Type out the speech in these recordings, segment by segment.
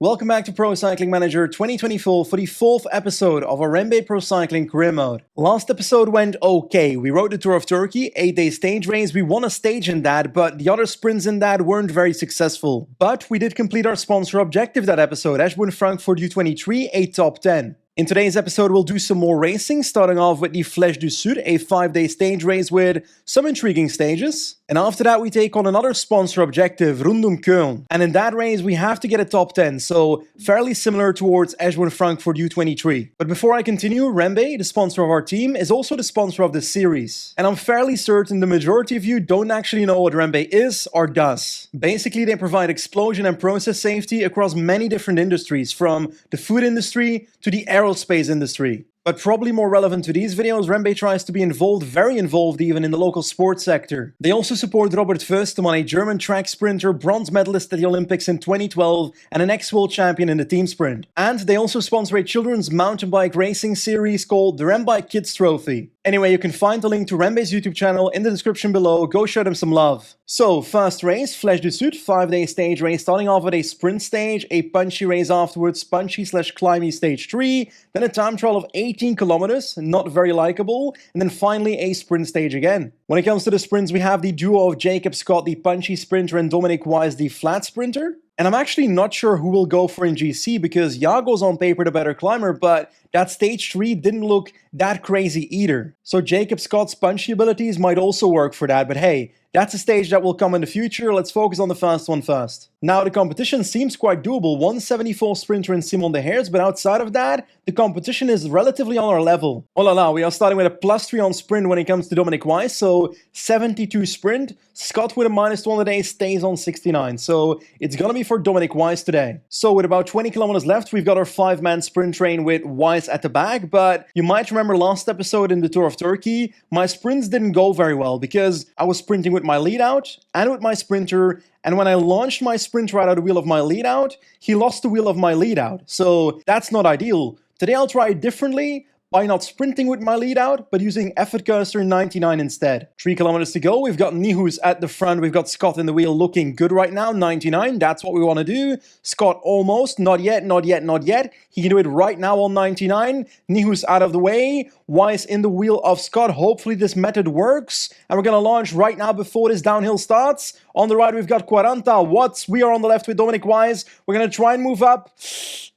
Welcome back to Pro Cycling Manager 2024 for the 4th episode of our REMBE Pro Cycling career mode. Last episode went okay. We rode the Tour of Turkey, 8-day stage race. We won a stage in that, but the other sprints in that weren't very successful. But we did complete our sponsor objective that episode, Ashburn Frankfurt U23, a top 10. In today's episode, we'll do some more racing, starting off with the Flèche du Sud, a 5-day stage race with some intriguing stages. And after that, we take on another sponsor objective, Rundum Köln. And in that race, we have to get a top 10, so fairly similar towards Ashburn Frankfurt U23. But before I continue, REMBE, the sponsor of our team, is also the sponsor of this series. And I'm fairly certain the majority of you don't actually know what REMBE is or does. Basically, they provide explosion and process safety across many different industries, from the food industry to the aerospace industry. But probably more relevant to these videos, REMBE tries to be involved, very involved even, in the local sports sector. They also support Robert Feustemann, a German track sprinter, bronze medalist at the Olympics in 2012 and an ex-world champion in the team sprint. And they also sponsor a children's mountain bike racing series called the REMBE Kids Trophy. Anyway, you can find the link to REMBE's YouTube channel in the description below. Go show them some love. So, first race, Flèche du Sud, 5-day stage race, starting off with a sprint stage, a punchy race afterwards, punchy/climby stage 3, then a time trial of 18 kilometers, not very likable, and then finally a sprint stage again. When it comes to the sprints, we have the duo of Jacob Scott, the punchy sprinter, and Dominic Wise, the flat sprinter. And I'm actually not sure who will go for in GC because Jago's on paper the better climber, but that stage 3 didn't look that crazy either. So Jacob Scott's punchy abilities might also work for that, but hey, that's a stage that will come in the future. Let's focus on the first one first. Now, the competition seems quite doable. 174 sprinter in Simon de Heers, but outside of that, the competition is relatively on our level. Oh la la, we are starting with a +3 on sprint when it comes to Dominic Wise, so 72 sprint. Scott with a -1 today stays on 69, so it's gonna be for Dominic Wise today. So with about 20 kilometers left, we've got our 5-man sprint train with Wise at the back, but you might remember last episode in the Tour of Turkey, my sprints didn't go very well because I was sprinting with my lead out and with my sprinter, and when I launched my sprinter out of the wheel of my lead out, he lost the wheel of my lead out. So that's not ideal. Today I'll try it differently by not sprinting with my lead out, but using effort cursor 99 instead. 3 kilometers to go. We've got Nihus at the front. We've got Scott in the wheel looking good right now. 99, that's what we want to do. Scott almost, not yet, not yet, not yet. He can do it right now on 99. Nihus out of the way. Wise in the wheel of Scott. Hopefully this method works. And we're going to launch right now before this downhill starts. On the right, we've got 40 Watts. We are on the left with Dominic Wise. We're going to try and move up.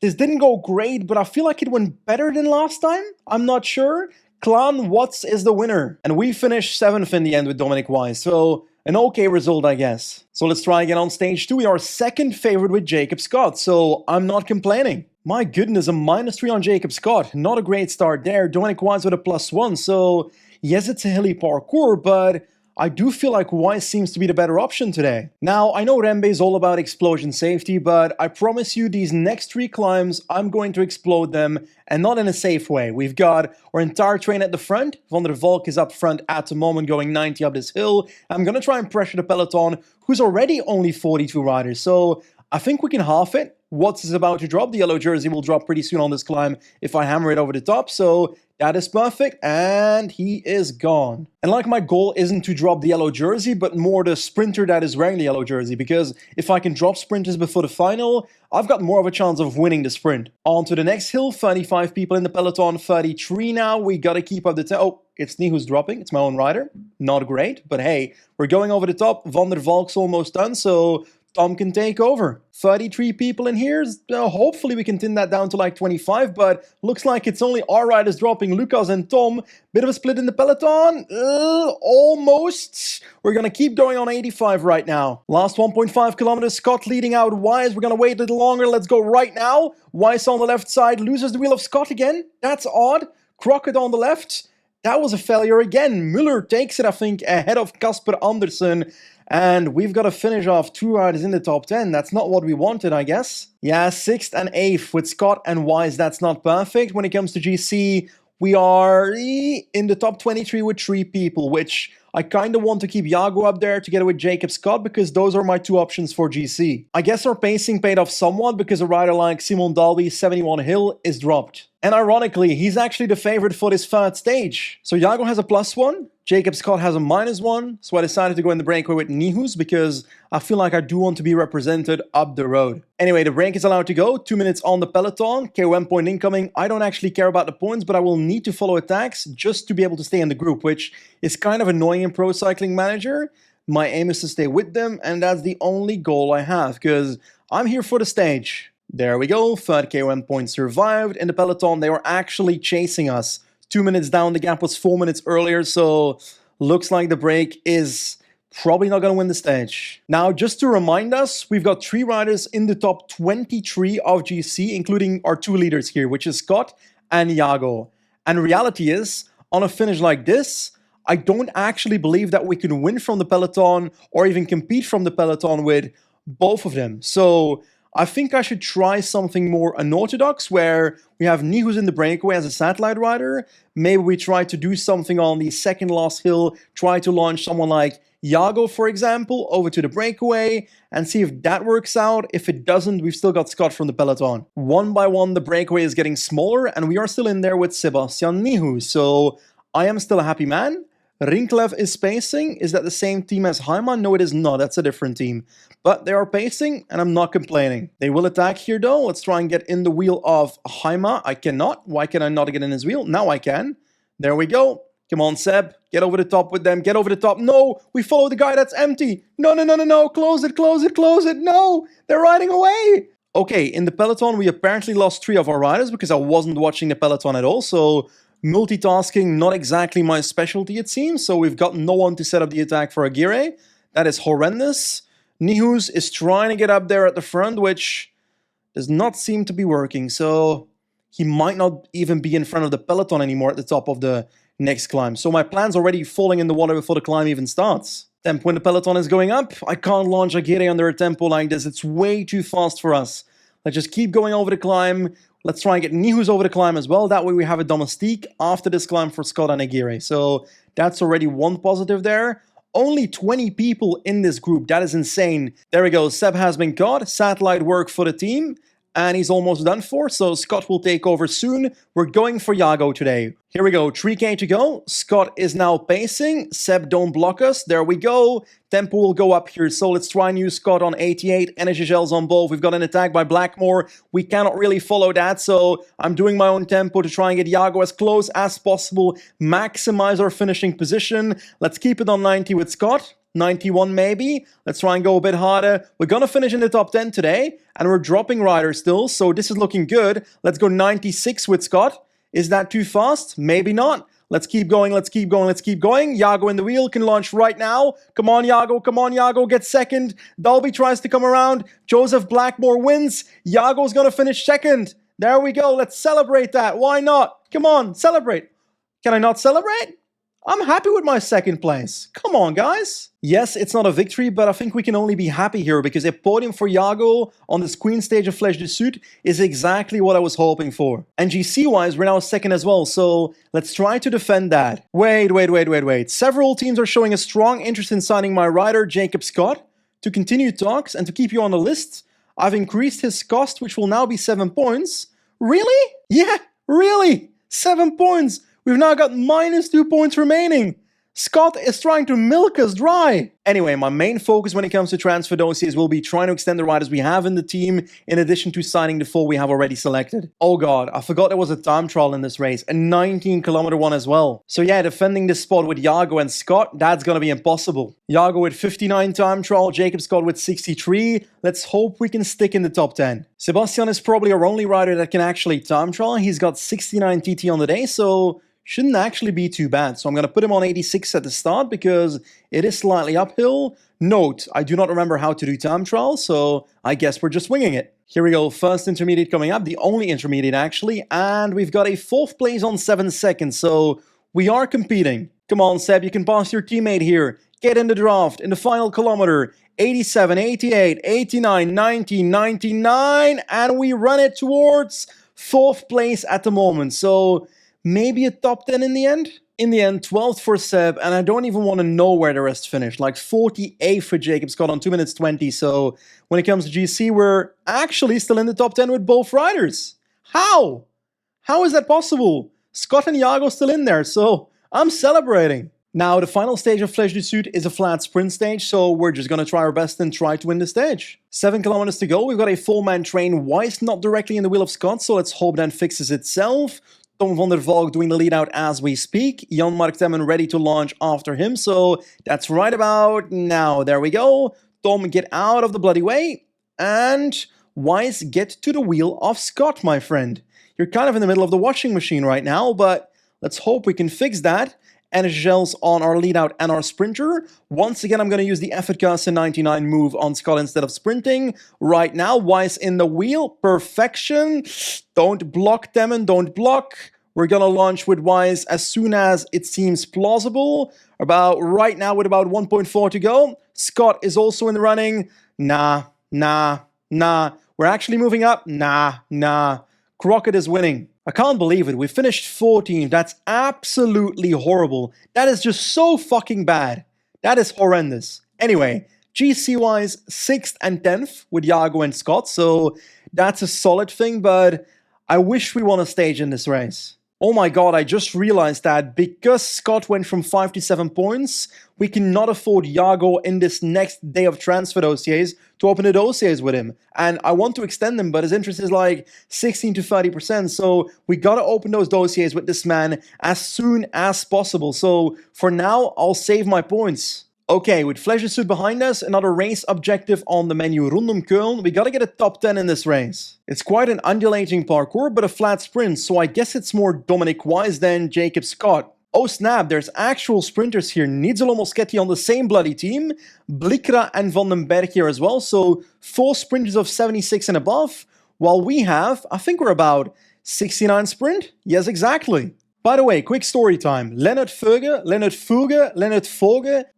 This didn't go great, but I feel like it went better than last time. I'm not sure. Clan Watts is the winner. And we finished 7th in the end with Dominic Wise. So an okay result, I guess. So let's try again on stage 2. We are second favorite with Jacob Scott. So I'm not complaining. My goodness, a -3 on Jacob Scott. Not a great start there. Dominic Wise with a +1. So yes, it's a hilly parkour, but I do feel like Wise seems to be the better option today. Now, I know REMBE is all about explosion safety, but I promise you these next 3 climbs, I'm going to explode them, and not in a safe way. We've got our entire train at the front. Van der Valk is up front at the moment, going 90 up this hill. I'm going to try and pressure the peloton, who's already only 42 riders, so I think we can half it. Watts is about to drop. The yellow jersey will drop pretty soon on this climb if I hammer it over the top, so that is perfect, and he is gone. And like, my goal isn't to drop the yellow jersey, but more the sprinter that is wearing the yellow jersey, because if I can drop sprinters before the final, I've got more of a chance of winning the sprint. On to the next hill, 35 people in the peloton, 33 now. We gotta keep up the oh, it's me who's dropping, it's my own rider. Not great, but hey, we're going over the top. Van der Valk's almost done, so Tom can take over. 33 people in here. Hopefully we can thin that down to like 25, but looks like it's only our riders dropping, Lucas and Tom. Bit of a split in the peloton. Almost. We're going to keep going on 85 right now. Last 1.5 kilometers. Scott leading out Wise. We're going to wait a little longer. Let's go right now. Wise on the left side. Loses the wheel of Scott again. That's odd. Crockett on the left. That was a failure again. Muller takes it, I think, ahead of Casper Andersen. And we've got to finish off 2 riders in the top 10. That's not what we wanted, I guess. Yeah, 6th and 8th with Scott and Wise. That's not perfect. When it comes to GC, we are in the top 23 with 3 people, which I kind of want to keep Yago up there together with Jacob Scott because those are my two options for GC. I guess our pacing paid off somewhat because a rider like Simon Dalby 71 Hill is dropped. And ironically, he's actually the favorite for this third stage. So Yago has a +1, Jacob Scott has a -1, so I decided to go in the breakaway with Nihus because I feel like I do want to be represented up the road. Anyway, the break is allowed to go, 2 minutes on the peloton, KOM point incoming. I don't actually care about the points, but I will need to follow attacks just to be able to stay in the group, which is kind of annoying in Pro Cycling Manager. My aim is to stay with them, and that's the only goal I have, because I'm here for the stage. There we go, third KOM point survived. In the peloton, they were actually chasing us. 2 minutes down, the gap was 4 minutes earlier, so looks like the break is probably not going to win the stage. Now, just to remind us, we've got 3 riders in the top 23 of GC, including our 2 leaders here, which is Scott and Yago. And reality is, on a finish like this, I don't actually believe that we can win from the peloton or even compete from the peloton with both of them. So I think I should try something more unorthodox where we have Nihus in the breakaway as a satellite rider. Maybe we try to do something on the second last hill, try to launch someone like Yago, for example, over to the breakaway and see if that works out. If it doesn't, we've still got Scott from the peloton. One by one, the breakaway is getting smaller and we are still in there with Sebastian Nihus. So I am still a happy man. Rinklev is pacing. Is that the same team as Heimann? No, it is not. That's a different team. But they are pacing, and I'm not complaining. They will attack here, though. Let's try and get in the wheel of Heimann. I cannot. Why can I not get in his wheel? Now I can. There we go. Come on, Seb. Get over the top with them. Get over the top. No, we follow the guy that's empty. No, no, no, no, no. Close it, close it, close it. No, they're riding away. Okay, in the peloton, we apparently lost 3 of our riders because I wasn't watching the peloton at all. So multitasking, not exactly my specialty, it seems. So we've got no one to set up the attack for Aguirre. That is horrendous. Nihus is trying to get up there at the front, which does not seem to be working. So he might not even be in front of the peloton anymore at the top of the next climb. So my plan's already falling in the water before the climb even starts. Tempo when the peloton is going up. I can't launch Aguirre under a tempo like this. It's way too fast for us. Let's just keep going over the climb. Let's try and get Nihus over the climb as well. That way we have a domestique after this climb for Scott and Aguirre. So that's already one positive there. Only 20 people in this group. That is insane. There we go. Seb has been caught. Satellite work for the team. And he's almost done for, so Scott will take over soon. We're going for Yago today. Here we go, 3K to go. Scott is now pacing. Seb, don't block us. There we go. Tempo will go up here, so let's try and use Scott on 88. Energy gels on both. We've got an attack by Blackmore. We cannot really follow that, so I'm doing my own tempo to try and get Yago as close as possible. Maximize our finishing position. Let's keep it on 90 with Scott. 91 maybe. Let's try and go a bit harder. We're gonna finish in the top 10 today, and we're dropping riders still, so this is looking good. Let's go 96 with Scott. Is that too fast? Maybe not. Let's keep going, let's keep going, let's keep going. Yago in the wheel can launch right now. Come on, Yago, get second. Dalby tries to come around. Joseph Blackmore wins. Yago's gonna finish second. There we go, let's celebrate that. Why not? Come on, celebrate. Can I not celebrate? I'm happy with my second place. Come on, guys. Yes, it's not a victory, but I think we can only be happy here because a podium for Yago on this Queen stage of Flèche du Sud is exactly what I was hoping for. And GC-wise, we're now second as well, so let's try to defend that. Wait. Several teams are showing a strong interest in signing my rider, Jacob Scott. To continue talks and to keep you on the list, I've increased his cost, which will now be 7 points. Really? Yeah, really? 7 points. We've now got -2 points remaining. Scott is trying to milk us dry. Anyway, my main focus when it comes to transfer dossiers will be trying to extend the riders we have in the team, in addition to signing the 4 we have already selected. Oh god, I forgot there was a time trial in this race, a 19-kilometer one as well. So yeah, defending this spot with Yago and Scott, that's gonna be impossible. Yago with 59 time trial, Jacob Scott with 63. Let's hope we can stick in the top 10. Sebastian is probably our only rider that can actually time trial. He's got 69 TT on the day, so shouldn't actually be too bad. So I'm going to put him on 86 at the start because it is slightly uphill. Note, I do not remember how to do time trial, so I guess we're just winging it. Here we go, first intermediate coming up, the only intermediate actually, and we've got a 4th place on 7 seconds, so we are competing. Come on, Seb, you can pass your teammate here. Get in the draft, in the final kilometer. 87, 88, 89, 90, 99, and we run it towards 4th place at the moment. So maybe a top 10 in the end? In the end, 12th for Seb, and I don't even want to know where the rest finished. Like 48th for Jacob Scott on 2 minutes 20. So when it comes to GC, we're actually still in the top 10 with both riders. How? How is that possible? Scott and Iago still in there, so I'm celebrating. Now, the final stage of Flèche du Sud is a flat sprint stage, so we're just gonna try our best and try to win the stage. 7 kilometers to go, we've got a four-man train. Weiss not directly in the wheel of Scott, so let's hope that fixes itself. Tom van der Valk doing the lead out as we speak. Jan-Mark Temmen ready to launch after him, so that's right about now. There we go. Tom, get out of the bloody way. And Weiss, get to the wheel of Scott, my friend. You're kind of in the middle of the washing machine right now, but let's hope we can fix that. Energy gels on our lead out and our sprinter. Once again, I'm going to use the Effort Cast 99 move on Scott instead of sprinting. Right now, Weiss in the wheel. Perfection. Don't block, Temmen. Don't block. We're going to launch with Weiss as soon as it seems plausible. About right now with about 1.4 to go. Scott is also in the running. Nah. We're actually moving up. Nah. Crockett is winning. I can't believe it. We finished 14th. That's absolutely horrible. That is just so fucking bad. That is horrendous. Anyway, GC-wise, 6th and 10th with Iago and Scott, so that's a solid thing, but I wish we won a stage in this race. Oh my god, I just realized that because Scott went from 5 to 7 points, we cannot afford Iago in this next day of transfer dossiers to open the dossiers with him. And I want to extend them, but his interest is like 16 to 30%, so we gotta open those dossiers with this man as soon as possible. So for now, I'll save my points. Okay, with Flèche du Sud behind us, another race objective on the menu, Rondom Köln. We gotta get a top 10 in this race. It's quite an undulating parkour, but a flat sprint, so I guess it's more Dominic Weiss than Jacob Scott. Oh snap, there's actual sprinters here. Nizzolo Moschetti on the same bloody team. Blikra and Van den Berg here as well, so 4 sprinters of 76 and above. While we have, I think we're about 69 sprint? Yes, exactly. By the way, quick story time. Leonard Fuge,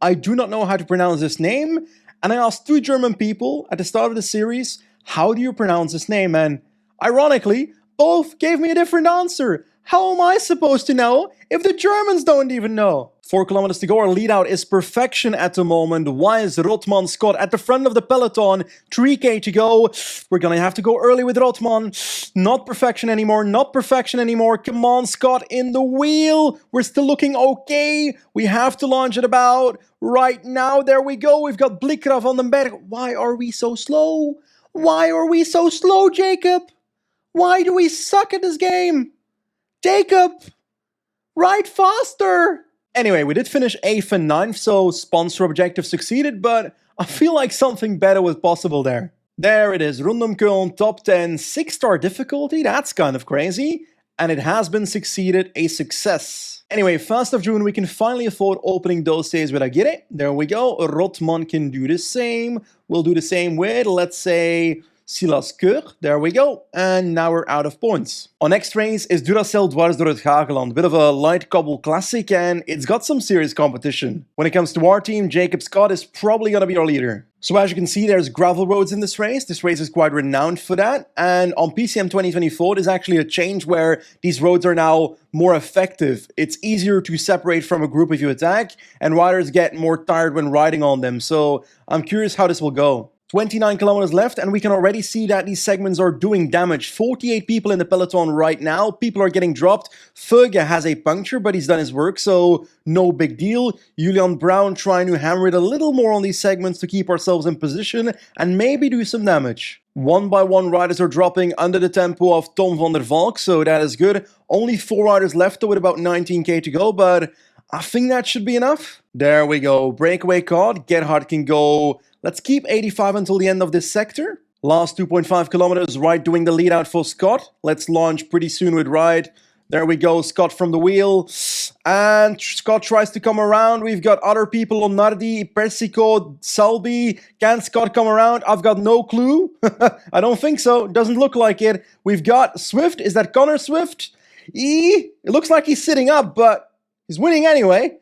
I do not know how to pronounce this name, and I asked 2 German people at the start of the series, how do you pronounce this name? And ironically, both gave me a different answer. How am I supposed to know if the Germans don't even know? 4 kilometers to go, our lead out is perfection at the moment. Weiss, Rotman, Scott at the front of the peloton. 3k to go. We're gonna have to go early with Rotman. Not perfection anymore, Come on, Scott in the wheel. We're still looking okay. We have to launch at about right now. There we go. We've got Blikra van den Berg. Why are we so slow? Jacob? Why do we suck at this game? Jacob, ride faster! Anyway, we did finish 8th and 9th, so sponsor objective succeeded, but I feel like something better was possible there. There it is, Rondom Köln, top 10, 6-star difficulty, that's kind of crazy, and it has been succeeded, a success. Anyway, 1st of June, we can finally afford opening dossiers with Aguirre. There we go, Rotman can do the same. We'll do the same with, let's say, Silas Keur, there we go, and now we're out of points. Our next race is Duracell Dwars door het Hageland, bit of a light cobble classic, and it's got some serious competition. When it comes to our team, Jacob Scott is probably gonna be our leader. So as you can see, there's gravel roads in this race. This race is quite renowned for that, and on PCM 2024, there's actually a change where these roads are now more effective. It's easier to separate from a group if you attack, and riders get more tired when riding on them, so I'm curious how this will go. 29 kilometers left, and we can already see that these segments are doing damage. 48 people in the peloton right now. People are getting dropped. Fuge has a puncture, but he's done his work, so no big deal. Julian Brown trying to hammer it a little more on these segments to keep ourselves in position and maybe do some damage. One by one, riders are dropping under the tempo of Tom van der Valk, so that is good. Only 4 riders left though with about 19k to go, but I think that should be enough. There we go. Breakaway caught. Gerhard can go. Let's keep 85 until the end of this sector. Last 2.5 kilometers, Wright doing the lead out for Scott. Let's launch pretty soon with Wright. There we go, Scott from the wheel. And Scott tries to come around. We've got other people on Nardi, Persico, Selby. Can Scott come around? I've got no clue. I don't think so. Doesn't look like it. We've got Zwift. Is that Connor Zwift? It looks like he's sitting up, but he's winning anyway.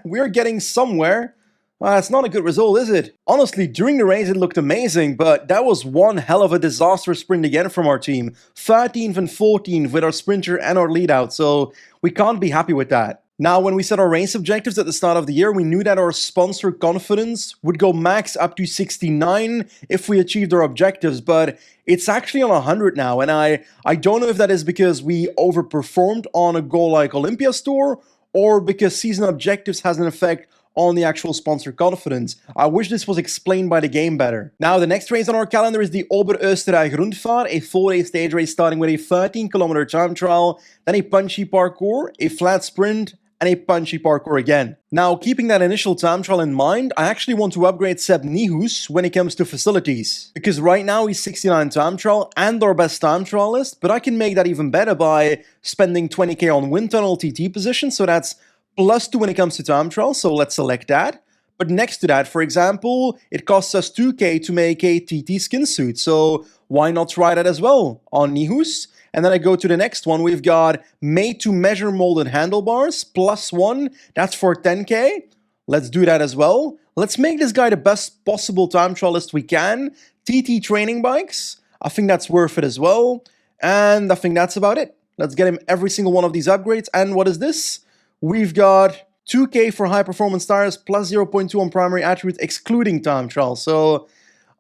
We're getting somewhere. Well, that's not a good result, is it? Honestly, during the race it looked amazing, but that was one hell of a disastrous sprint again from our team. 13th and 14th with our sprinter and our lead out, so we can't be happy with that. Now, when we set our race objectives at the start of the year, we knew that our sponsor confidence would go max up to 69 if we achieved our objectives, but it's actually on 100 now, and I don't know if that is because we overperformed on a goal like Olympia Store, or because season objectives has an effect on the actual sponsor confidence. I wish this was explained by the game better. Now, the next race on our calendar is the Oberösterreich Rundfahrt, a 4-day stage race starting with a 13-kilometer time trial, then a punchy parkour, a flat sprint, and a punchy parkour again. Now, keeping that initial time trial in mind, I actually want to upgrade Seb Nihus when it comes to facilities. Because right now he's 69 time trial and our best time trialist, but I can make that even better by spending 20k on wind tunnel TT position, so that's +2 when it comes to time trial, so let's select that. But next to that, for example, it costs us 2k to make a TT skin suit, so why not try that as well on Nihus? And then I go to the next one, we've got made to measure molded handlebars, +1, that's for 10k. Let's do that as well. Let's make this guy the best possible time trialist we can. TT training bikes, I think that's worth it as well. And I think that's about it. Let's get him every single one of these upgrades. And what is this? We've got 2k for high performance tires, +0.2 on primary attributes, excluding time trial. So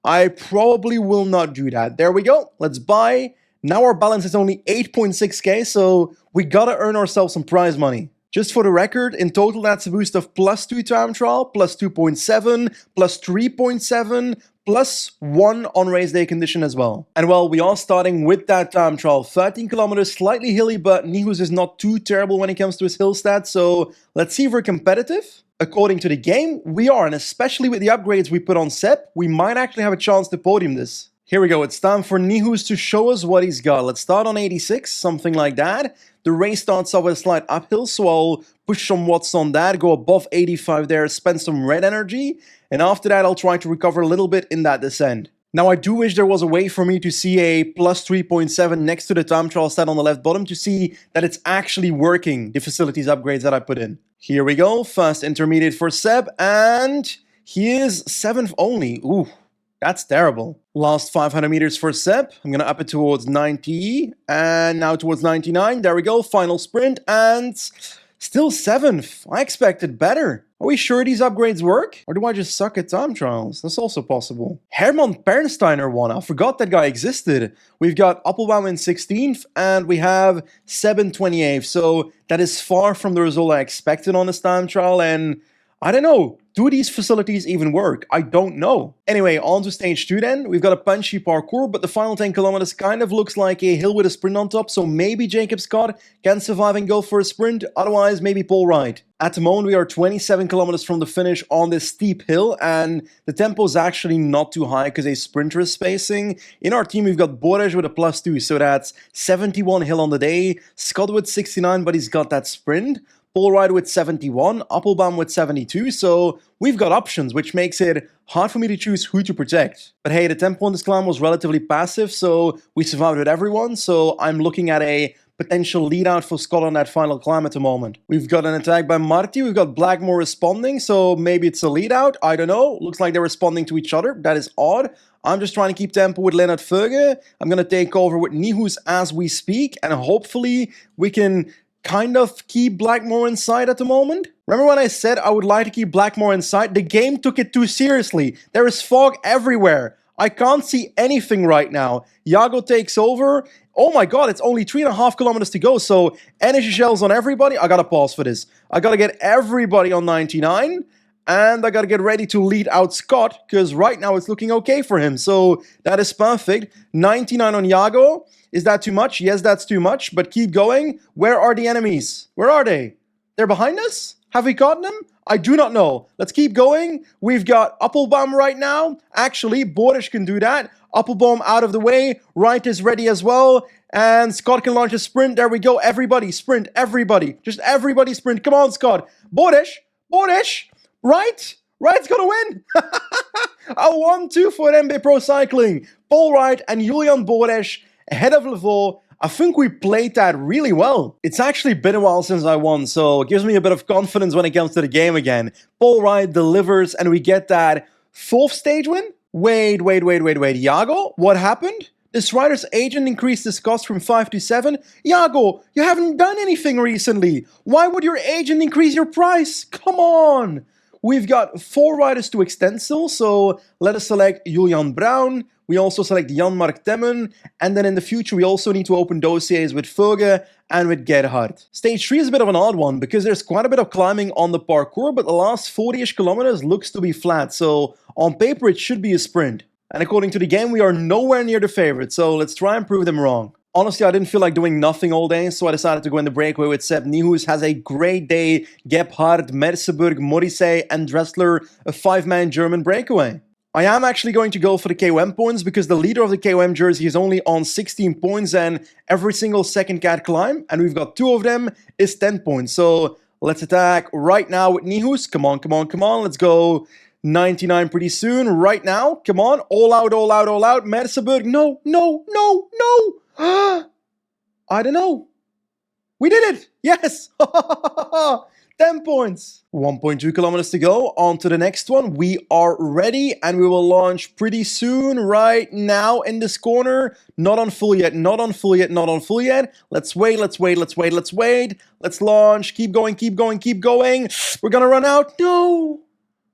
I probably will not do that. There we go. Let's buy. Now our balance is only 8.6k, so we gotta earn ourselves some prize money. Just for the record, in total that's a boost of +2 time trial, +2.7, +3.7, +1 on race day condition as well. And well, we are starting with that time trial. 13 kilometers, slightly hilly, but Nihus is not too terrible when it comes to his hill stats, so let's see if we're competitive. According to the game, we are, and especially with the upgrades we put on Seb, we might actually have a chance to podium this. Here we go, it's time for Nihus to show us what he's got. Let's start on 86, something like that. The race starts off with a slight uphill, so I'll push some watts on that, go above 85 there, spend some red energy, and after that I'll try to recover a little bit in that descent. Now I do wish there was a way for me to see a +3.7 next to the time trial stat on the left bottom to see that it's actually working, the facilities upgrades that I put in. Here we go, first intermediate for Seb, and he is 7th only. Ooh. That's terrible. Last 500 meters for Seb. I'm going to up it towards 90. And now towards 99. There we go. Final sprint. And still 7th. I expected better. Are we sure these upgrades work? Or do I just suck at time trials? That's also possible. Hermann Pernsteiner won. I forgot that guy existed. We've got Appelbaum in 16th. And we have Seb in 28th. So that is far from the result I expected on this time trial. And I don't know. Do these facilities even work? I don't know. Anyway, on to stage 2 then. We've got a punchy parkour, but the final 10 kilometers kind of looks like a hill with a sprint on top, so maybe Jacob Scott can survive and go for a sprint, otherwise maybe Paul Wright. At the moment we are 27 kilometers from the finish on this steep hill, and the tempo is actually not too high because a sprinter is spacing. In our team we've got Borej with a +2, so that's 71 hill on the day, Scott with 69, but he's got that sprint. Paul Wright with 71, Appelbaum with 72, so we've got options, which makes it hard for me to choose who to protect. But hey, the tempo on this climb was relatively passive, so we survived with everyone, so I'm looking at a potential lead out for Scott on that final climb at the moment. We've got an attack by Marty, we've got Blackmore responding, so maybe it's a lead out, I don't know. Looks like they're responding to each other, that is odd. I'm just trying to keep tempo with Leonard Föge. I'm going to take over with Nihus as we speak, and hopefully we can kind of keep Blackmore inside at the moment. Remember when I said I would like to keep Blackmore inside? The game took it too seriously. There is fog everywhere. I can't see anything right now. Yago takes over. Oh my god, it's only 3.5 kilometers to go, so energy shells on everybody. I gotta pause for this. I gotta get everybody on 99. And I gotta get ready to lead out Scott, because right now it's looking okay for him. So that is perfect. 99 on Yago. Is that too much? Yes, that's too much, but keep going. Where are the enemies? Where are they? They're behind us? Have we caught them? I do not know. Let's keep going. We've got Appelbaum right now. Actually, Borej can do that. Appelbaum out of the way. Wright is ready as well. And Scott can launch a sprint. There we go. Everybody sprint. Everybody. Just everybody sprint. Come on, Scott. Borej. Borej. Right? Wright's gonna win! A 1-2 for REMBE Pro Cycling. Paul Wright and Julian Borej ahead of Levaux. I think we played that really well. It's actually been a while since I won, so it gives me a bit of confidence when it comes to the game again. Paul Wright delivers, and we get that 4th stage win? Wait. Iago, what happened? This rider's agent increased his cost from 5 to 7? Iago, you haven't done anything recently. Why would your agent increase your price? Come on. We've got 4 riders to extend still, so let us select Julian Brown. We also select Jan-Mark Temmen, and then in the future we also need to open dossiers with Vogge and with Gerhard. Stage 3 is a bit of an odd one because there's quite a bit of climbing on the parkour, but the last 40-ish kilometers looks to be flat, so on paper it should be a sprint. And according to the game, we are nowhere near the favorite, so let's try and prove them wrong. Honestly, I didn't feel like doing nothing all day, so I decided to go in the breakaway with Sepp Nijhuis. Has a great day. Gebhardt, Merseburg, Morrissey, and Dressler, a 5-man German breakaway. I am actually going to go for the KOM points because the leader of the KOM jersey is only on 16 points and every single second cat climb, and we've got 2 of them, is 10 points. So let's attack right now with Nijhuis. Come on. Let's go 99 pretty soon. Right now. Come on. All out. Merseburg. No. I don't know. We did it! Yes! 10 points! 1.2 kilometers to go. On to the next one. We are ready and we will launch pretty soon. Right now in this corner. Not on full yet. Let's wait. Let's launch. Keep going. We're gonna run out.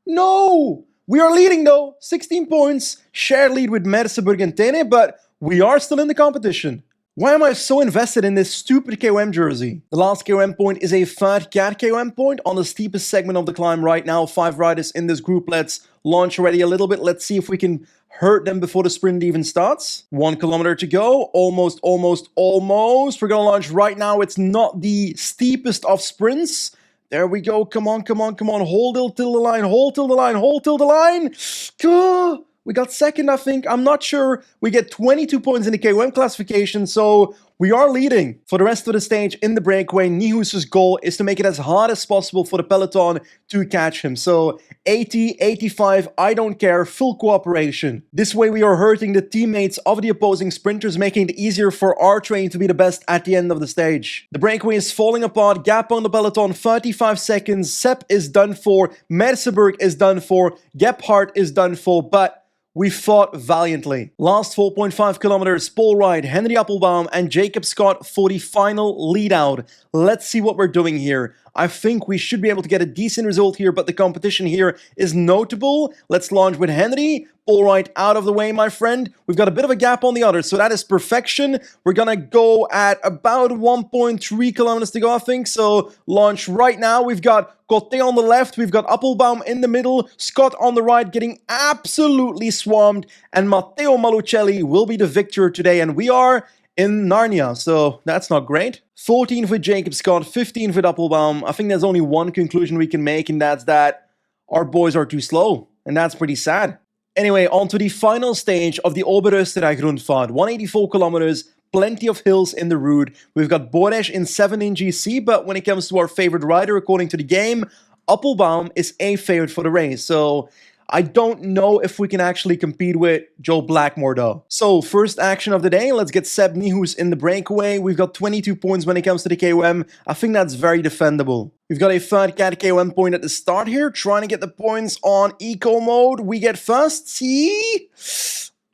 No! We are leading though. 16 points. Shared lead with Merseburg and Tene, but we are still in the competition. Why am I so invested in this stupid KOM jersey? The last KOM point is a fat cat KOM point on the steepest segment of the climb right now. 5 riders in this group. Let's launch already a little bit. Let's see if we can hurt them before the sprint even starts. 1 kilometer to go. Almost. We're gonna launch right now. It's not the steepest of sprints. There we go. Come on. Hold till the line. Go. We got second, I think. I'm not sure. We get 22 points in the KOM classification, so we are leading. For the rest of the stage in the breakaway, Nijhuis' goal is to make it as hard as possible for the peloton to catch him. So 80, 85, I don't care, full cooperation. This way we are hurting the teammates of the opposing sprinters, making it easier for our train to be the best at the end of the stage. The breakaway is falling apart. Gap on the peloton, 35 seconds. Sepp is done for. Merseburg is done for. Gebhardt is done for, but we fought valiantly. Last 4.5 kilometers, Paul Wright, Henry Appelbaum, and Jacob Scott for the final lead out. Let's see what we're doing here. I think we should be able to get a decent result here, but the competition here is notable. Let's launch with Henry. Paul Wright out of the way, my friend. We've got a bit of a gap on the others, so that is perfection. We're gonna go at about 1.3 kilometers to go, I think. So launch right now. We've got Cotte on the left. We've got Appelbaum in the middle. Scott on the right getting absolutely swamped. And Matteo Malucelli will be the victor today. And we are in Narnia, so that's not great. 14th with Jacob Scott, 15th with Appelbaum. I think there's only one conclusion we can make, and that's that our boys are too slow. And that's pretty sad. Anyway, on to the final stage of the Oberösterreich Rundfahrt. 184 kilometers, plenty of hills in the route. We've got Bores in 7 in GC, but when it comes to our favorite rider, according to the game, Appelbaum is a favorite for the race. So I don't know if we can actually compete with Joe Blackmore though. So first action of the day, let's get Sepp Nijhuis in the breakaway. We've got 22 points when it comes to the KOM. I think that's very defendable. We've got a third cat KOM point at the start here, trying to get the points on eco mode. We get first, see?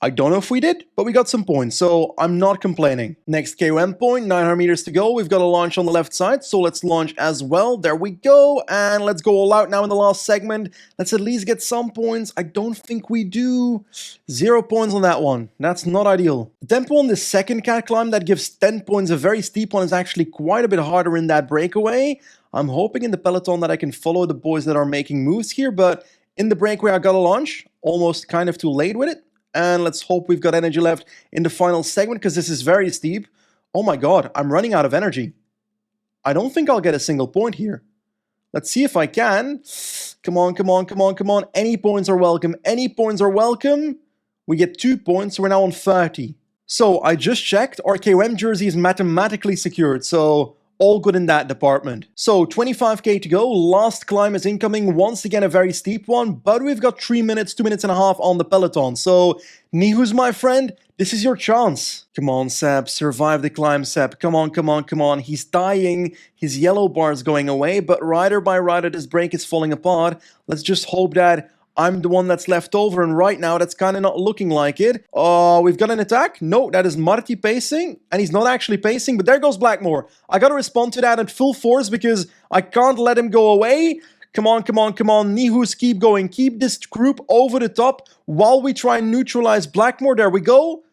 I don't know if we did, but we got some points, so I'm not complaining. Next KOM point, 900 meters to go. We've got a launch on the left side, so let's launch as well. There we go, and let's go all out now in the last segment. Let's at least get some points. I don't think we do. 0 points on that one. That's not ideal. The tempo on the second cat climb that gives 10 points, a very steep one, is actually quite a bit harder in that breakaway. I'm hoping in the peloton that I can follow the boys that are making moves here, but in the breakaway I got a launch. Almost kind of too late with it. And let's hope we've got energy left in the final segment because this is very steep. Oh my god, I'm running out of energy. I don't think I'll get a single point here. Let's see if I can. Come on. Any points are welcome. We get 2 points. We're now on 30. So I just checked. Our KOM jersey is mathematically secured. So all good in that department. So 25k to go. Last climb is incoming. Once again, a very steep one, but we've got 3 minutes, 2 minutes and a half on the peloton. So Nijhuis, my friend, This is your chance. Come on, Seb. Survive the climb, Seb. Come on, come on, come on. He's dying. His yellow bar is going away, but rider by rider, this break is falling apart. Let's just hope that I'm the one that's left over, and right now that's kind of not looking like it. Oh, we've got an attack? No, that is Marty pacing, and he's not actually pacing, but there goes Blackmore. I gotta respond to that at full force because I can't let him go away. Come on, come on, come on. Nihus, keep going. Keep this group over the top while we try and neutralize Blackmore. There we go.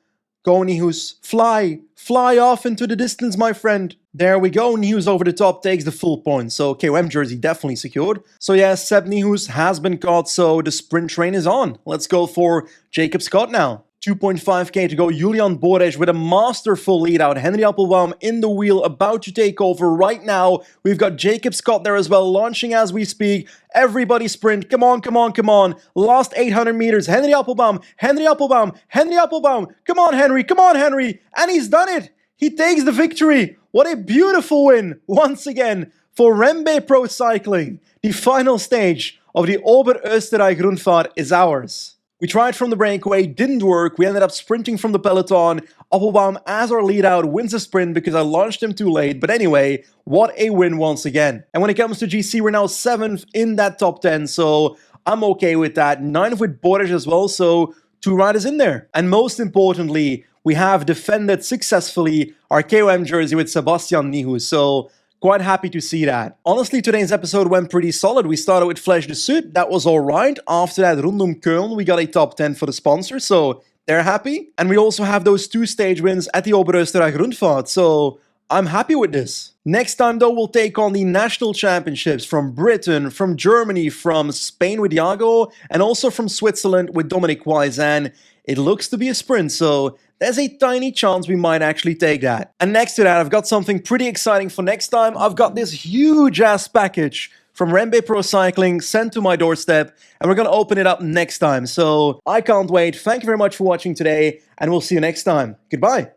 Go, Nihus. Fly. Fly off into the distance, my friend. There we go. Nihus over the top takes the full point. So KOM jersey definitely secured. So yeah, Seb Nihus has been caught, so the sprint train is on. Let's go for Jacob Scott now. 2.5k to go. Julian Borges with a masterful lead out. Henry Applebaum in the wheel, about to take over right now. We've got Jacob Scott there as well, launching as we speak. Everybody sprint. Come on, come on, come on. Last 800 meters. Henry Applebaum, Henry Applebaum, Henry Applebaum. Come on, Henry. Come on, Henry. And he's done it. He takes the victory. What a beautiful win once again for REMBE Pro Cycling. The final stage of the Oberösterreich Rundfahrt is ours. We tried from the breakaway, didn't work. We ended up sprinting from the peloton. Applebaum, as our lead out, wins a sprint because I launched him too late. But anyway, what a win once again. And when it comes to GC, we're now 7th in that top 10. So I'm okay with that. 9th with Borges as well. So 2 riders in there. And most importantly, we have defended successfully our KOM jersey with Sebastian Nihus. So quite happy to see that. Honestly, today's episode went pretty solid. We started with Flèche de Sud. That was alright. After that, Rundum Köln, we got a top 10 for the sponsor. So they're happy. And we also have those 2 stage wins at the Oberösterreich Rundfahrt. So I'm happy with this. Next time though, we'll take on the national championships from Britain, from Germany, from Spain with Iago, and also from Switzerland with Dominic Wise. And it looks to be a sprint, so there's a tiny chance we might actually take that. And next to that, I've got something pretty exciting for next time. I've got this huge ass package from REMBE Pro Cycling sent to my doorstep, and we're gonna open it up next time. So I can't wait. Thank you very much for watching today, and we'll see you next time. Goodbye.